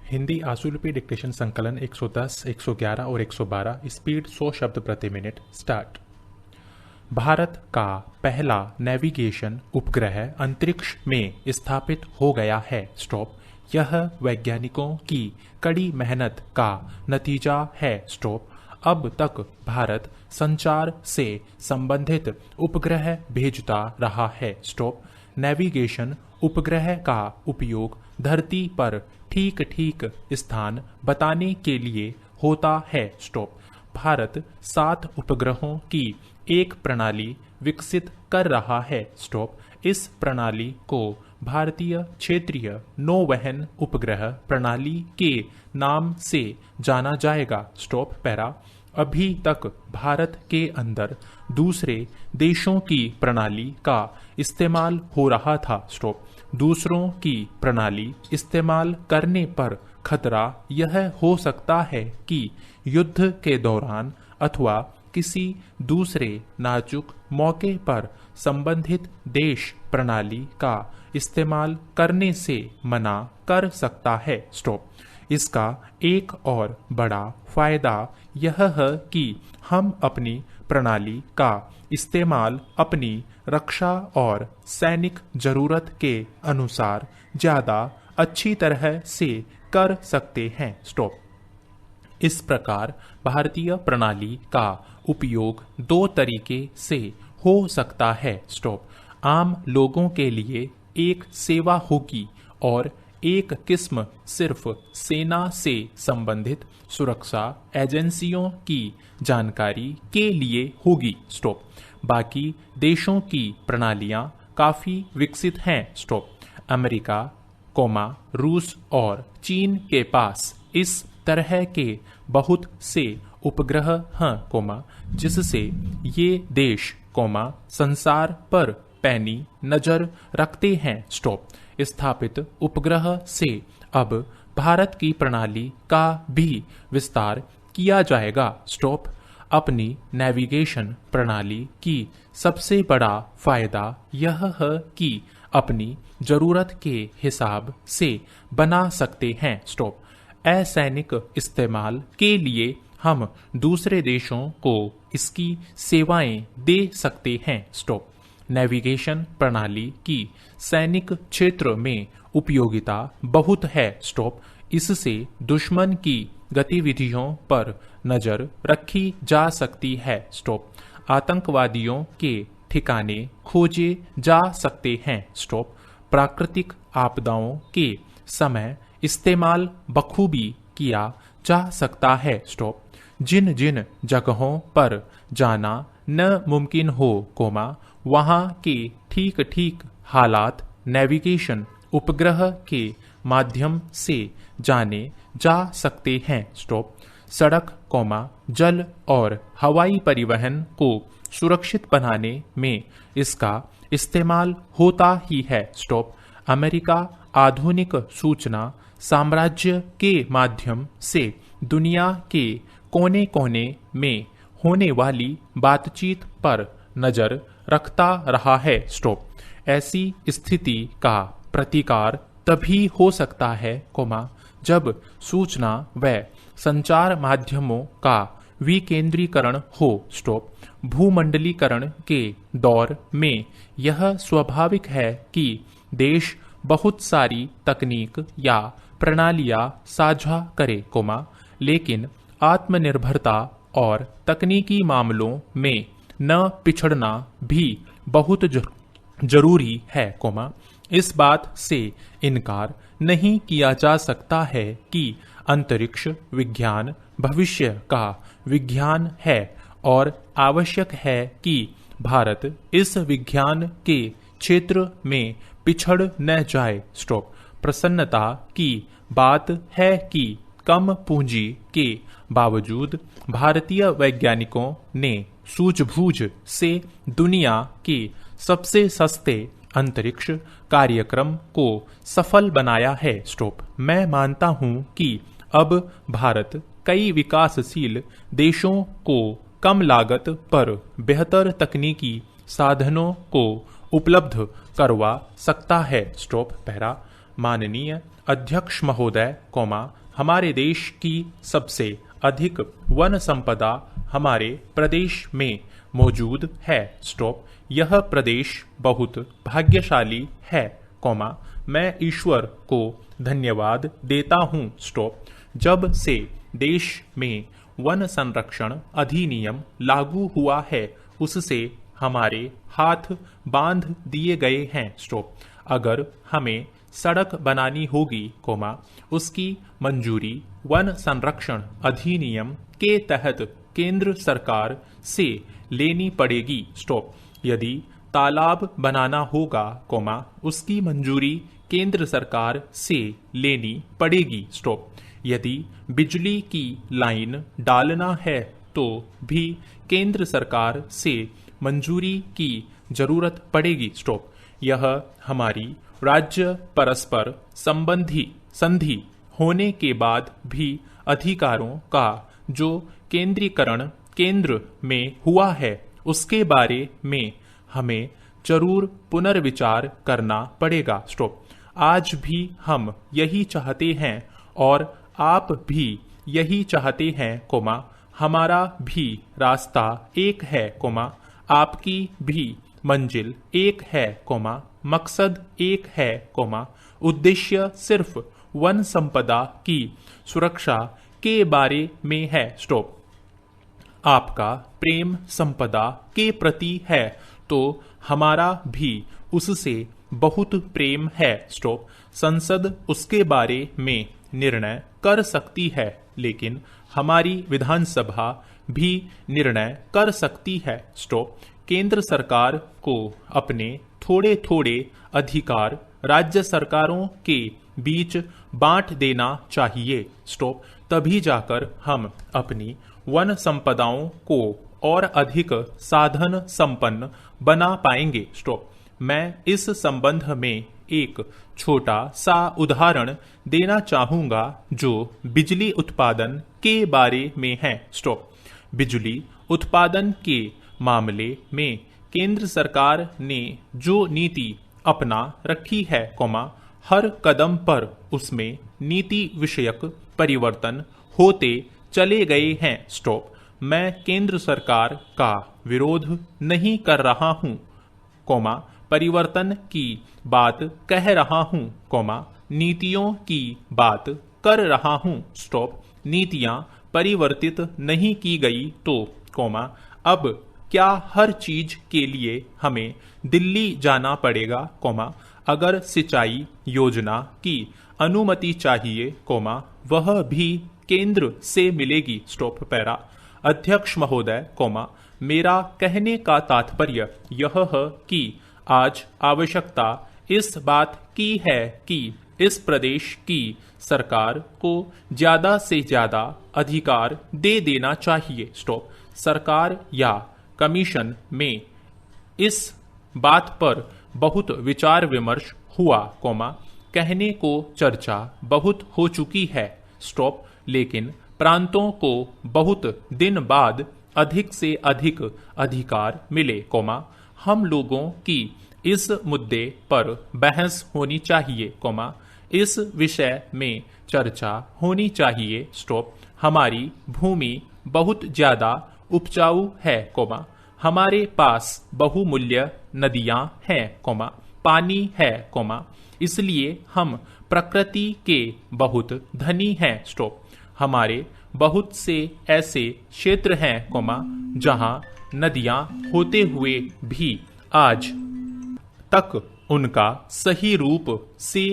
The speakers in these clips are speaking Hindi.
हिंदी आशुलिपि डिक्टेशन संकलन 110, 111 और 112 स्पीड 100 शब्द प्रति मिनट स्टार्ट। भारत का पहला नेविगेशन उपग्रह अंतरिक्ष में स्थापित हो गया है। स्टॉप। यह वैज्ञानिकों की कड़ी मेहनत का नतीजा है। स्टॉप। अब तक भारत संचार से संबंधित उपग्रह भेजता रहा है। स्टॉप। नेविगेशन उपग्रह का उपयोग धरती पर ठीक ठीक स्थान बताने के लिए होता है। स्टॉप। भारत 7 उपग्रहों की एक प्रणाली विकसित कर रहा है। स्टॉप। इस प्रणाली को भारतीय क्षेत्रीय नौवहन उपग्रह प्रणाली के नाम से जाना जाएगा। स्टॉप। पैरा। अभी तक भारत के अंदर दूसरे देशों की प्रणाली का इस्तेमाल हो रहा था। स्टॉप। दूसरों की प्रणाली इस्तेमाल करने पर खतरा यह हो सकता है कि युद्ध के दौरान अथवा किसी दूसरे नाजुक मौके पर संबंधित देश प्रणाली का इस्तेमाल करने से मना कर सकता है। स्टॉप। इसका एक और बड़ा फायदा यह है कि हम अपनी प्रणाली का इस्तेमाल अपनी रक्षा और सैनिक जरूरत के अनुसार ज्यादा अच्छी तरह से कर सकते हैं। स्टॉप। इस प्रकार भारतीय प्रणाली का उपयोग 2 तरीके से हो सकता है। स्टॉप। आम लोगों के लिए एक सेवा होगी और एक किस्म सिर्फ सेना से संबंधित सुरक्षा एजेंसियों की जानकारी के लिए होगी। स्टॉप। बाकी देशों की प्रणालियां काफी विकसित हैं। स्टॉप। अमेरिका, रूस और चीन के पास इस तरह के बहुत से उपग्रह हैं, जिससे ये देश, संसार पर पैनी नजर रखते हैं। स्टॉप। स्थापित उपग्रह से अब भारत की प्रणाली का भी विस्तार किया जाएगा। स्टॉप। अपनी नेविगेशन प्रणाली की सबसे बड़ा फायदा यह है कि अपनी जरूरत के हिसाब से बना सकते हैं। स्टॉप। असैनिक इस्तेमाल के लिए हम दूसरे देशों को इसकी सेवाएं दे सकते हैं। स्टॉप। नेविगेशन प्रणाली की सैनिक क्षेत्र में उपयोगिता बहुत है। स्टॉप। इससे दुश्मन की गतिविधियों पर नजर रखी जा सकती है। स्टॉप। आतंकवादियों के ठिकाने खोजे जा सकते हैं। स्टॉप। प्राकृतिक आपदाओं के समय इस्तेमाल बखूबी किया जा सकता है। स्टॉप। जिन जिन जगहों पर जाना न मुमकिन हो, वहां के ठीक ठीक हालात नेविगेशन उपग्रह के माध्यम से जाने जा सकते हैं। स्टॉप। सड़क, जल और हवाई परिवहन को सुरक्षित बनाने में इसका इस्तेमाल होता ही है। स्टॉप। अमेरिका आधुनिक सूचना साम्राज्य के माध्यम से दुनिया के कोने कोने में होने वाली बातचीत पर नजर रखता रहा है। स्टॉप। ऐसी स्थिति का प्रतिकार तभी हो सकता है, जब सूचना व संचार माध्यमों का विकेंद्रीकरण हो। स्टॉप। भूमंडलीकरण के दौर में यह स्वाभाविक है कि देश बहुत सारी तकनीक या प्रणालियां साझा करे, लेकिन आत्मनिर्भरता और तकनीकी मामलों में न पिछड़ना भी बहुत जरूरी है, इस बात से इनकार नहीं किया जा सकता है कि अंतरिक्ष विज्ञान भविष्य का विज्ञान है और आवश्यक है कि भारत इस विज्ञान के क्षेत्र में पिछड़ न जाए। स्टॉप। प्रसन्नता की बात है कि कम पूंजी के बावजूद भारतीय वैज्ञानिकों ने सूझबूझ से दुनिया के सबसे सस्ते अंतरिक्ष कार्यक्रम को सफल बनाया है। स्टॉप। मैं मानता हूं कि अब भारत कई विकासशील देशों को कम लागत पर बेहतर तकनीकी साधनों को उपलब्ध करवा सकता है। स्टॉप। पैरा। माननीय अध्यक्ष महोदय, हमारे देश की सबसे अधिक वन संपदा हमारे प्रदेश में मौजूद है। स्टॉप। यह प्रदेश बहुत भाग्यशाली है, मैं ईश्वर को धन्यवाद देता हूँ। स्टॉप। जब से देश में वन संरक्षण अधिनियम लागू हुआ है, उससे हमारे हाथ बांध दिए गए हैं। स्टॉप। अगर हमें सड़क बनानी होगी, उसकी मंजूरी वन संरक्षण अधिनियम के तहत केंद्र सरकार से लेनी पड़ेगी। स्टॉप। यदि तालाब बनाना होगा, उसकी मंजूरी केंद्र सरकार से लेनी पड़ेगी। स्टॉप। यदि बिजली की लाइन डालना है तो भी केंद्र सरकार से मंजूरी की जरूरत पड़ेगी। स्टॉप। यह हमारी राज्य परस्पर संधि होने के बाद भी अधिकारों का जो केंद्रीकरण केंद्र में हुआ है, उसके बारे में हमें जरूर पुनर्विचार करना पड़ेगा। स्टॉप। आज भी हम यही चाहते हैं और आप भी यही चाहते हैं, हमारा भी रास्ता एक है, आपकी भी मंजिल एक है, मकसद एक है, उद्देश्य सिर्फ वन संपदा की सुरक्षा के बारे में है। स्टॉप। आपका प्रेम संपदा के प्रति है तो हमारा भी उससे बहुत प्रेम है। स्टॉप। संसद उसके बारे में निर्णय कर सकती है, लेकिन हमारी विधानसभा भी निर्णय कर सकती है। स्टॉप। केंद्र सरकार को अपने थोड़े थोड़े अधिकार राज्य सरकारों के बीच बांट देना चाहिए। स्टॉप। तभी जाकर हम अपनी वन संपदाओं को और अधिक साधन संपन्न बना पाएंगे। स्टॉप। मैं इस संबंध में एक छोटा सा उदाहरण देना चाहूंगा जो बिजली उत्पादन के बारे में है। स्टॉप। बिजली उत्पादन के मामले में केंद्र सरकार ने जो नीति अपना रखी है, हर कदम पर उसमें नीति विषयक परिवर्तन होते चले गए हैं। स्टॉप। मैं केंद्र सरकार का विरोध नहीं कर रहा हूँ, परिवर्तन की बात कह रहा हूँ, नीतियों की बात कर रहा हूँ। स्टॉप। नीतियाँ परिवर्तित नहीं की गई तो, अब क्या हर चीज के लिए हमें दिल्ली जाना पड़ेगा, अगर सिंचाई योजना की अनुमति चाहिए, वह भी केंद्र से मिलेगी। स्टॉप। पैरा। अध्यक्ष महोदय, मेरा कहने का तात्पर्य यह है कि आज आवश्यकता इस बात की है कि इस प्रदेश की सरकार को ज्यादा से ज्यादा अधिकार दे देना चाहिए। स्टॉप। सरकार या कमीशन में इस बात पर बहुत विचार विमर्श हुआ, कहने को चर्चा बहुत हो चुकी है। स्टॉप। लेकिन प्रांतों को बहुत दिन बाद अधिक से अधिक अधिकार मिले, हम लोगों की इस मुद्दे पर बहस होनी चाहिए, इस विषय में चर्चा होनी चाहिए। स्टॉप। हमारी भूमि बहुत ज्यादा उपजाऊ है, हमारे पास बहुमूल्य नदियां हैं, पानी है, इसलिए हम प्रकृति के बहुत धनी हैं। स्टॉप। हमारे बहुत से ऐसे क्षेत्र हैं, जहां नदियां होते हुए भी आज तक उनका सही रूप से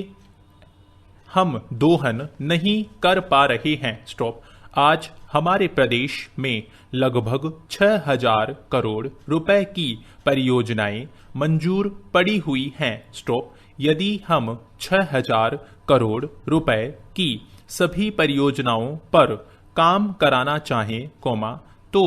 हम दोहन नहीं कर पा रहे हैं। स्टॉप। आज हमारे प्रदेश में लगभग 6,000 करोड़ रुपए की परियोजनाएं मंजूर पड़ी हुई हैं। स्टॉप। यदि हम 6,000 करोड़ रुपए की सभी परियोजनाओं पर काम कराना चाहें, तो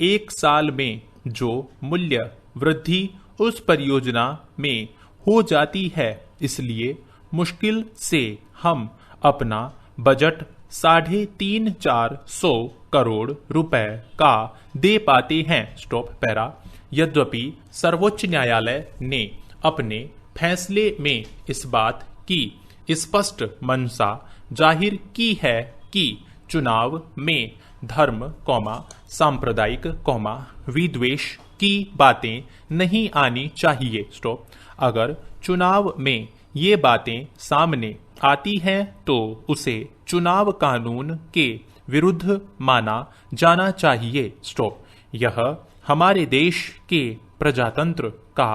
एक साल में जो मूल्य वृद्धि उस परियोजना में हो जाती है, इसलिए मुश्किल से हम अपना बजट 350-400 करोड़ रुपए का दे पाते हैं। स्टॉप। पैरा। यद्यपि सर्वोच्च न्यायालय ने अपने फैसले में इस बात की स्पष्ट मंशा जाहिर की है कि चुनाव में धर्म, सांप्रदायिक, विद्वेष की बातें नहीं आनी चाहिए। स्टॉप। अगर चुनाव में ये बातें सामने आती हैं तो उसे चुनाव कानून के विरुद्ध माना जाना चाहिए। स्टॉप। यह हमारे देश के प्रजातंत्र का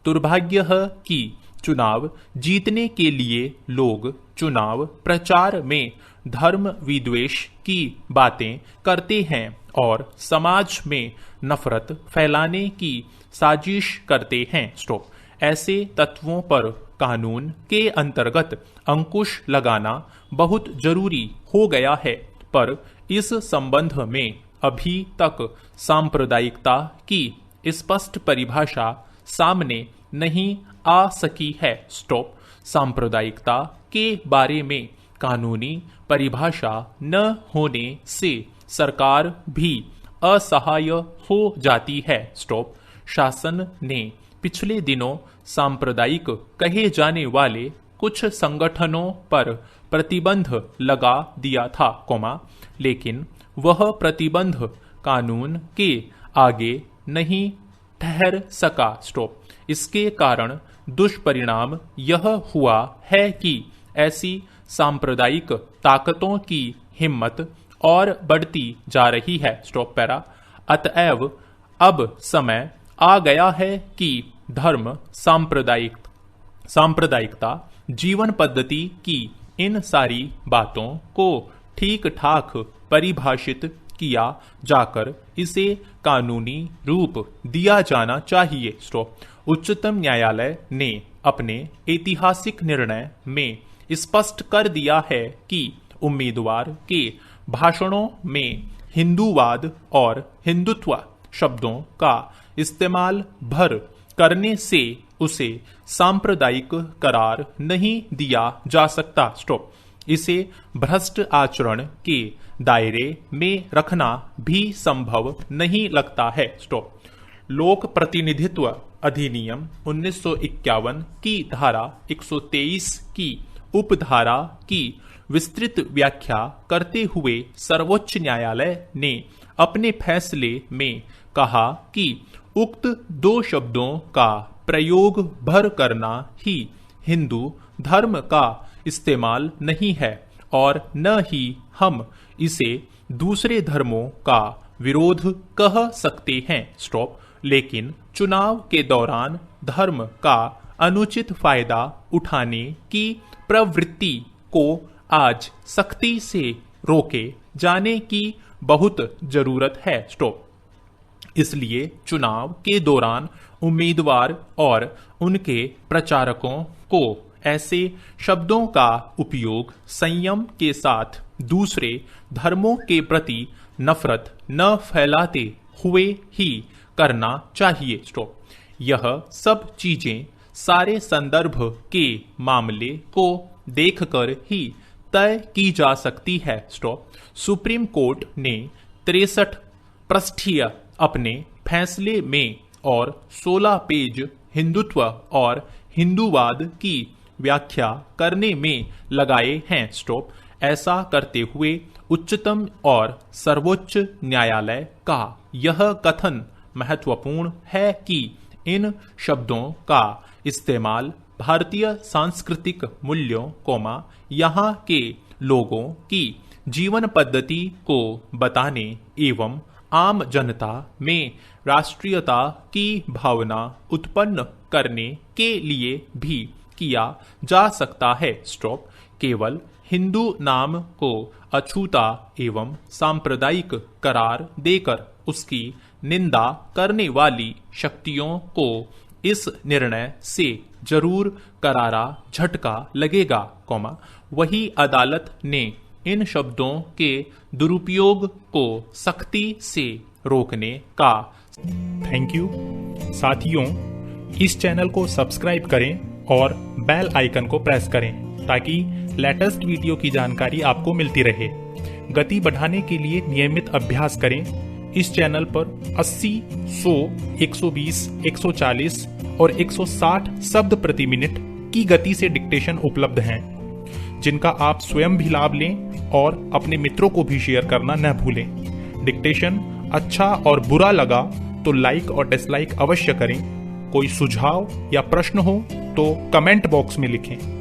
दुर्भाग्य है कि चुनाव जीतने के लिए लोग चुनाव प्रचार में धर्म विद्वेष की बातें करते हैं और समाज में नफरत फैलाने की साजिश करते हैं। स्टॉप। ऐसे तत्वों पर कानून के अंतर्गत अंकुश लगाना बहुत जरूरी हो गया है, पर इस संबंध में अभी तक सांप्रदायिकता की स्पष्ट परिभाषा सामने नहीं आ सकी है। स्टॉप। सांप्रदायिकता के बारे में कानूनी परिभाषा न होने से सरकार भी असहाय हो जाती है। स्टॉप। शासन ने पिछले दिनों सांप्रदायिक कहे जाने वाले कुछ संगठनों पर प्रतिबंध लगा दिया था, लेकिन वह प्रतिबंध कानून के आगे नहीं ठहर सका। स्टॉप। इसके कारण दुष्परिणाम यह हुआ है कि ऐसी सांप्रदायिक ताकतों की हिम्मत और बढ़ती जा रही है। Stop para. अतएव अब समय आ गया है कि धर्म, सांप्रदायिकता, जीवन पद्धति की इन सारी बातों को ठीक ठाक परिभाषित किया जाकर इसे कानूनी रूप दिया जाना चाहिए। स्टॉप। उच्चतम न्यायालय ने अपने ऐतिहासिक निर्णय में स्पष्ट कर दिया है कि उम्मीदवार के भाषणों में हिंदूवाद और हिंदुत्व शब्दों का इस्तेमाल भर करने से उसे सांप्रदायिक करार नहीं दिया जा सकता। स्टॉप। इसे भ्रष्ट आचरण के दायरे में रखना भी संभव नहीं लगता है। स्टॉप। लोक प्रतिनिधित्व अधिनियम 1951 की धारा 123 की उपधारा की विस्तृत व्याख्या करते हुए सर्वोच्च न्यायालय ने अपने फैसले में कहा कि उक्त दो शब्दों का प्रयोग भर करना ही हिंदू धर्म का इस्तेमाल नहीं है और न ही हम इसे दूसरे धर्मों का विरोध कह सकते हैं। स्टॉप। लेकिन चुनाव के दौरान धर्म का अनुचित फायदा उठाने की प्रवृत्ति को आज सख्ती से रोके जाने की बहुत जरूरत है। स्टॉप। इसलिए चुनाव के दौरान उम्मीदवार और उनके प्रचारकों को ऐसे शब्दों का उपयोग संयम के साथ दूसरे धर्मों के प्रति नफरत न फैलाते हुए ही करना चाहिए। स्टॉप। यह सब चीजें सारे संदर्भ के मामले को देखकर ही तय की जा सकती है। स्टॉप। सुप्रीम कोर्ट ने 63 पृष्ठीय अपने फैसले में और 16 पेज हिंदुत्व और हिंदूवाद की व्याख्या करने में लगाए हैं। स्टॉप। ऐसा करते हुए उच्चतम और सर्वोच्च न्यायालय का यह कथन महत्वपूर्ण है कि इन शब्दों का इस्तेमाल भारतीय सांस्कृतिक मूल्यों, यहाँ के लोगों की जीवन पद्धति को बताने एवं आम जनता में राष्ट्रीयता की भावना उत्पन्न करने के लिए भी किया जा सकता है। स्टॉप। केवल हिंदू नाम को अछूता एवं सांप्रदायिक करार देकर उसकी निंदा करने वाली शक्तियों को इस निर्णय से जरूर करारा झटका लगेगा, वही अदालत ने इन शब्दों के दुरुपयोग को सख्ती से रोकने का। Thank you. साथियों, इस चैनल को सब्सक्राइब करें और बेल आइकन को प्रेस करें ताकि लेटेस्ट वीडियो की जानकारी आपको मिलती रहे। गति बढ़ाने के लिए नियमित अभ्यास करें। इस चैनल पर 80, 100, 120, 140 और 160 शब्द प्रति मिनट की गति से डिक्टेशन उपलब्ध हैं। जिनका आप स्वयं भी लाभ लें और अपने मित्रों को भी शेयर करना न भूलें। डिक्टेशन अच्छा और बुरा लगा तो लाइक और डिसलाइक अवश्य करें। कोई सुझाव या प्रश्न हो तो कमेंट बॉक्स में लिखें।